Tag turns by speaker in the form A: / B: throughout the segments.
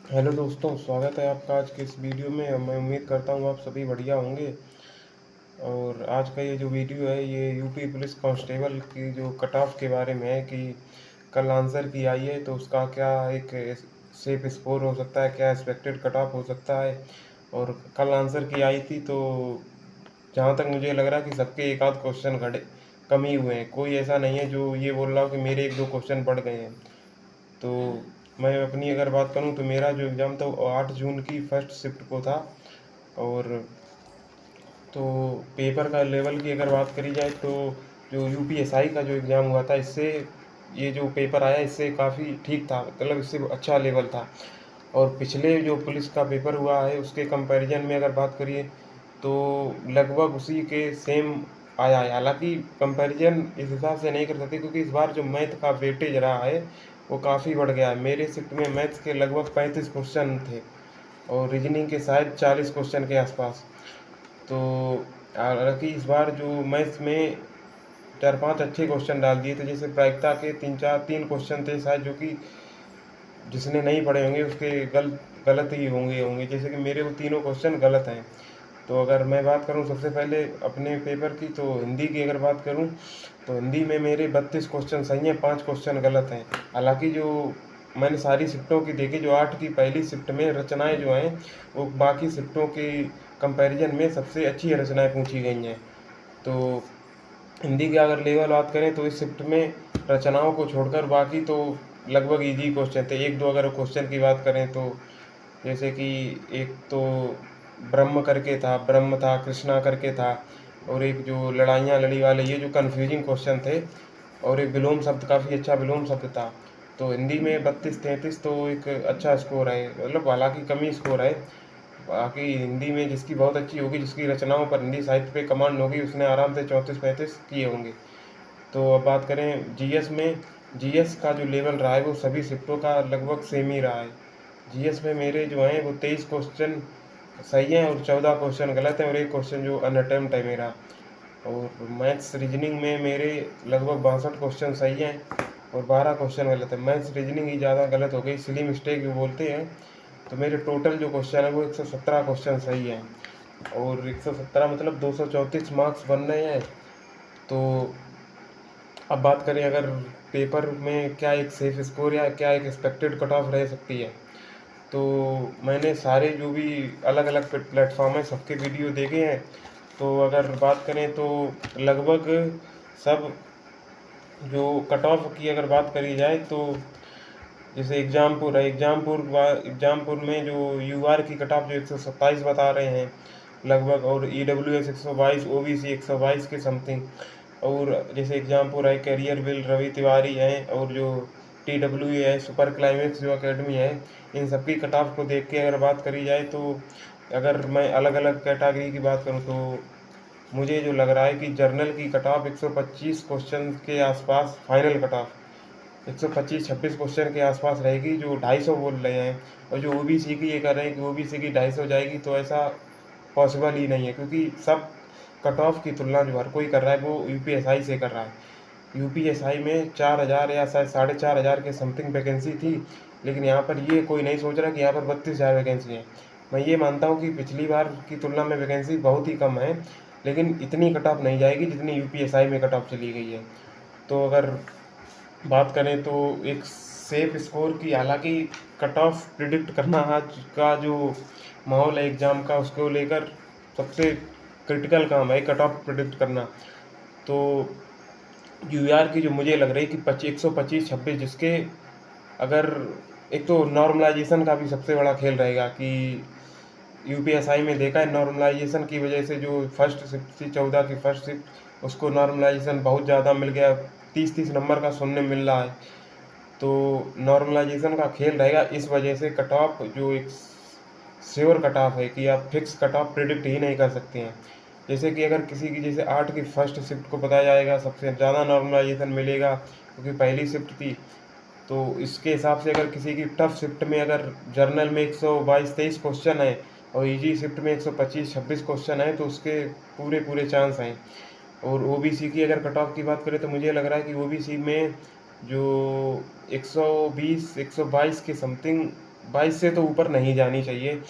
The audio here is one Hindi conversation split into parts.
A: हेलो दोस्तों, स्वागत है आपका आज के इस वीडियो में। मैं उम्मीद करता हूँ आप सभी बढ़िया होंगे। और आज का ये जो वीडियो है ये यूपी पुलिस कांस्टेबल की जो कट ऑफ के बारे में है कि कल आंसर की आई है तो उसका क्या एक सेफ स्कोर हो सकता है, क्या एक्सपेक्टेड कट ऑफ हो सकता है। और कल आंसर की आई थी तो जहाँ तक मुझे लग रहा है कि सबके एक आध क्वेश्चन घटे कम ही हुए हैं। कोई ऐसा नहीं है जो ये बोल रहा हो कि मेरे एक दो क्वेश्चन बढ़ गए हैं। तो मैं अपनी अगर बात करूं तो मेरा जो एग्ज़ाम था वो 8 जून की फर्स्ट शिफ्ट को था। और तो पेपर का लेवल की अगर बात करी जाए तो जो यूपीएसआई का जो एग्ज़ाम हुआ था इससे ये जो पेपर आया इससे काफ़ी ठीक था, मतलब इससे अच्छा लेवल था। और पिछले जो पुलिस का पेपर हुआ है उसके कंपैरिजन में अगर बात करिए तो लगभग उसी के सेम आया है। हालाँकि कंपैरिजन इस हिसाब से नहीं कर सकते क्योंकि इस बार जो मैथ का वेटेज रहा है वो काफ़ी बढ़ गया है। मेरे शिफ्ट में मैथ्स के लगभग 35 क्वेश्चन थे और रीजनिंग के शायद 40 क्वेश्चन के आसपास। तो हालाँकि इस बार जो मैथ्स में 4-5 अच्छे क्वेश्चन डाल दिए थे, जैसे प्रायिकता के 3 क्वेश्चन थे शायद जो कि जिसने नहीं पढ़े होंगे उसके गलत ही होंगे, जैसे कि मेरे वो तीनों क्वेश्चन गलत हैं। तो अगर मैं बात करूं सबसे पहले अपने पेपर की तो हिंदी की अगर बात करूं तो हिंदी में मेरे 32 क्वेश्चन सही हैं, 5 क्वेश्चन गलत हैं। हालांकि जो मैंने सारी शिफ्टों की देखी, जो 8 की पहली शिफ्ट में रचनाएं जो हैं वो बाकी शिफ्टों की कंपैरिजन में सबसे अच्छी रचनाएं पूछी गई हैं। तो हिंदी की अगर लेवल बात करें तो इस शिफ्ट में रचनाओं को छोड़कर बाकी तो लगभग इजी क्वेश्चन थे। एक दो अगर क्वेश्चन की बात करें तो जैसे कि एक तो ब्रह्म करके था, ब्रह्म था, कृष्णा करके था, और एक जो लड़ाइयाँ लड़ी वाले ये जो कन्फ्यूजिंग क्वेश्चन थे, और एक विलोम शब्द काफ़ी अच्छा विलोम शब्द था। तो हिंदी में 32-33 तो एक अच्छा स्कोर है, मतलब हालांकि कम ही स्कोर है। बाकी हिंदी में जिसकी बहुत अच्छी होगी, जिसकी रचनाओं पर हिंदी साहित्य पे कमांड होगी, उसने आराम से 34-35 किए होंगे। तो अब बात करें जीएस में, जीएस का जो लेवल रहा है वो सभी शिफ्टों का लगभग सेम ही रहा है। जीएस में मेरे जो हैं वो 23 क्वेश्चन सही हैं और 14 क्वेश्चन गलत हैं और एक क्वेश्चन जो अनअटेम्प्ट है मेरा। और मैथ्स रीजनिंग में मेरे लगभग 62 क्वेश्चन सही हैं और 12 क्वेश्चन गलत है। मैथ्स रीजनिंग ही ज़्यादा गलत हो गई, सिली मिस्टेक जो बोलते हैं। तो मेरे टोटल जो क्वेश्चन है वो 117 क्वेश्चन सही हैं और 117 मतलब 234 मार्क्स बन रहे हैं। तो अब बात करें अगर पेपर में क्या एक सेफ स्कोर या क्या एक एक्सपेक्टेड कट ऑफ रह सकती है, तो मैंने सारे जो भी अलग अलग प्लेटफॉर्म हैं सबके वीडियो देखे हैं। तो अगर बात करें तो लगभग सब जो कट ऑफ की अगर बात करी जाए तो जैसे एग्जामपुर है, एग्जामपुर में जो यूआर की कट ऑफ जो 127 बता रहे हैं लगभग, और ईडब्ल्यूएस 122, ओबीसी 122 के समथिंग। और जैसे एग्जामपुर है, कैरियर बिल रवि तिवारी हैं, और जो टीडब्ल्यू है सुपर क्लाइमेक्स जो एकेडमी है, इन सबकी कट ऑफ को देख के अगर बात करी जाए तो अगर मैं अलग अलग कैटेगरी की बात करूं तो मुझे जो लग रहा है कि जर्नल की कट ऑफ 125 क्वेश्चन के आसपास, फाइनल कट ऑफ 125-26 क्वेश्चन के आसपास रहेगी, जो 250 बोल रहे हैं। और जो ओबीसी की ये कर रहे हैं कि ओबीसी की 250 जाएगी, तो ऐसा पॉसिबल ही नहीं है क्योंकि सब कट ऑफ की तुलना जो हर कोई कर रहा है वो यूपीएसआई से कर रहा है। यूपीएसआई में 4000 या शायद 4500 के समथिंग वैकेंसी थी, लेकिन यहाँ पर ये कोई नहीं सोच रहा कि यहाँ पर 32,000 वैकेंसी है। मैं ये मानता हूँ कि पिछली बार की तुलना में वैकेंसी बहुत ही कम है, लेकिन इतनी कट ऑफ नहीं जाएगी जितनी यूपीएसआई में कट ऑफ चली गई है। तो अगर बात करें तो एक सेफ स्कोर की, हालांकि कट ऑफ प्रिडिक्ट करना आज का जो माहौल है एग्ज़ाम का उसको लेकर सबसे क्रिटिकल काम है कट ऑफ प्रिडिक्ट करना। तो यूआर की जो मुझे लग रही कि 125-26 जिसके अगर एक तो नॉर्मलाइजेशन का भी सबसे बड़ा खेल रहेगा कि यूपीएसआई में देखा है नॉर्मलाइजेशन की वजह से जो फर्स्ट शिफ्ट थी 14 की फर्स्ट शिफ्ट उसको नॉर्मलाइजेशन बहुत ज़्यादा मिल गया, 30-30 नंबर का सुनने मिल रहा है। तो नॉर्मलाइजेशन का खेल रहेगा, इस वजह से कट ऑफ जो एक श्योर कट ऑफ है कि आप फिक्स कट ऑफ प्रिडिक्ट ही नहीं कर सकते हैं। जैसे कि अगर किसी की जैसे 8 की फर्स्ट शिफ्ट को बताया जाएगा सबसे ज़्यादा नॉर्मलाइजेशन मिलेगा क्योंकि पहली शिफ्ट थी। तो इसके हिसाब से अगर किसी की टफ शिफ्ट में अगर जर्नल में 122-23 क्वेश्चन है और इजी शिफ्ट में 125-26 क्वेश्चन है तो उसके पूरे पूरे चांस हैं। और ओबीसी की अगर कट ऑफ की बात करें तो मुझे लग रहा है कि ओबीसी में जो 120-122 के समथिंग 122 से तो ऊपर नहीं जानी चाहिए।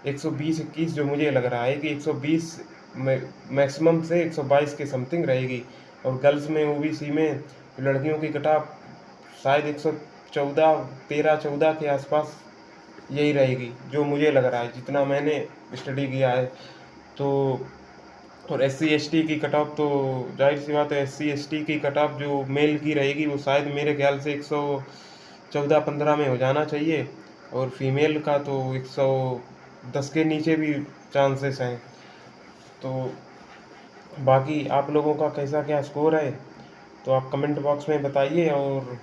A: 120-21 जो मुझे लग रहा है कि 120 मैक्सिमम से 122 के समथिंग रहेगी। और गर्ल्स में ओबीसी में लड़कियों की कट ऑफ शायद 114, 13-14 के आसपास यही रहेगी, जो मुझे लग रहा है, जितना मैंने स्टडी किया है। तो और SC ST की कट ऑफ तो जाहिर सी बात है, SC ST की कट ऑफ जो मेल की रहेगी वो शायद मेरे ख्याल से 114-15 में हो जाना चाहिए। और फीमेल का तो 110 के नीचे भी चांसेस हैं। तो बाकी आप लोगों का कैसा क्या स्कोर है तो आप कमेंट बॉक्स में बताइए। और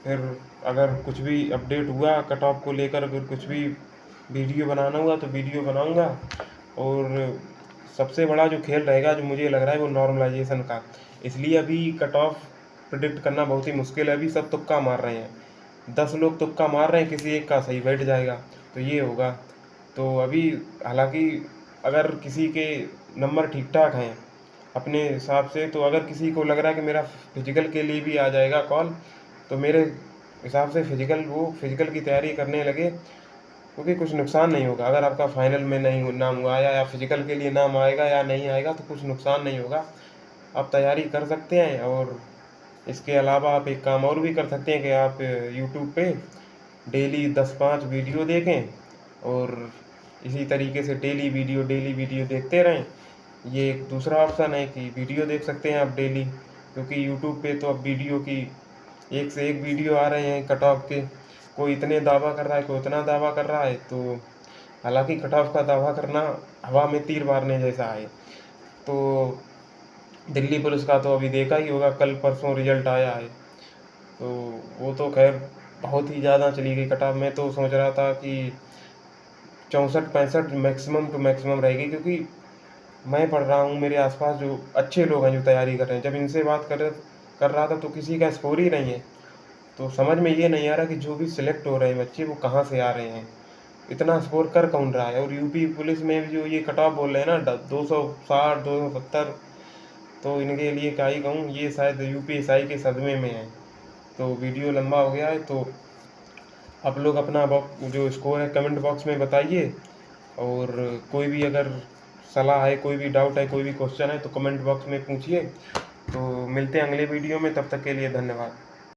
A: फिर अगर कुछ भी अपडेट हुआ कट ऑफ को लेकर, अगर कुछ भी वीडियो बनाना हुआ तो वीडियो बनाऊंगा। और सबसे बड़ा जो खेल रहेगा जो मुझे लग रहा है वो नॉर्मलाइजेशन का। इसलिए अभी कट ऑफ प्रिडिक्ट करना बहुत ही मुश्किल है। अभी सब तुक्का मार रहे हैं, 10 लोग तुक्का मार रहे हैं, किसी एक का सही बैठ जाएगा तो ये होगा। तो अभी हालांकि अगर किसी के नंबर ठीक ठाक हैं अपने हिसाब से, तो अगर किसी को लग रहा है कि मेरा फिजिकल के लिए भी आ जाएगा कॉल, तो मेरे हिसाब से फिजिकल की तैयारी करने लगे, क्योंकि कुछ नुकसान नहीं होगा। अगर आपका फाइनल में नहीं नाम आया या फिजिकल के लिए नाम आएगा या नहीं आएगा तो कुछ नुकसान नहीं होगा, आप तैयारी कर सकते हैं। और इसके अलावा आप एक काम और भी कर सकते हैं कि आप यूट्यूब पे डेली 10-5 वीडियो देखें और इसी तरीके से डेली वीडियो देखते रहें। ये एक दूसरा ऑप्शन है कि वीडियो देख सकते हैं आप डेली, क्योंकि यूट्यूब पे तो अब वीडियो की एक से एक वीडियो आ रहे हैं कट ऑफ के। कोई इतने दावा कर रहा है, कोई उतना दावा कर रहा है। तो हालांकि कट ऑफ का दावा करना हवा में तीर मारने जैसा है। तो दिल्ली पुलिस का तो अभी देखा ही होगा, कल परसों रिजल्ट आया है। तो वो तो खैर बहुत ही ज़्यादा चली गई कट ऑफ। मैं तो सोच रहा था कि 64-65 मैक्सिमम टू मैक्सिमम रहेगी, क्योंकि मैं पढ़ रहा हूँ, मेरे आसपास जो अच्छे लोग हैं जो तैयारी कर रहे हैं, जब इनसे बात कर रहा था तो किसी का स्कोर ही नहीं है। तो समझ में ये नहीं आ रहा कि जो भी सिलेक्ट हो रहे हैं बच्चे वो कहाँ से आ रहे हैं, इतना स्कोर कर कौन रहा है। और यूपी पुलिस में भी जो ये कट ऑफ बोल रहे हैं ना 260, 270, तो इनके लिए क्या ही कहूँ, ये शायद UPSI के सदमे में है। तो वीडियो लंबा हो गया है, तो आप लोग अपना जो स्कोर है कमेंट बॉक्स में बताइए। और कोई भी अगर सलाह है, कोई भी डाउट है, कोई भी क्वेश्चन है तो कमेंट बॉक्स में पूछिए। तो मिलते हैं अगले वीडियो में, तब तक के लिए धन्यवाद।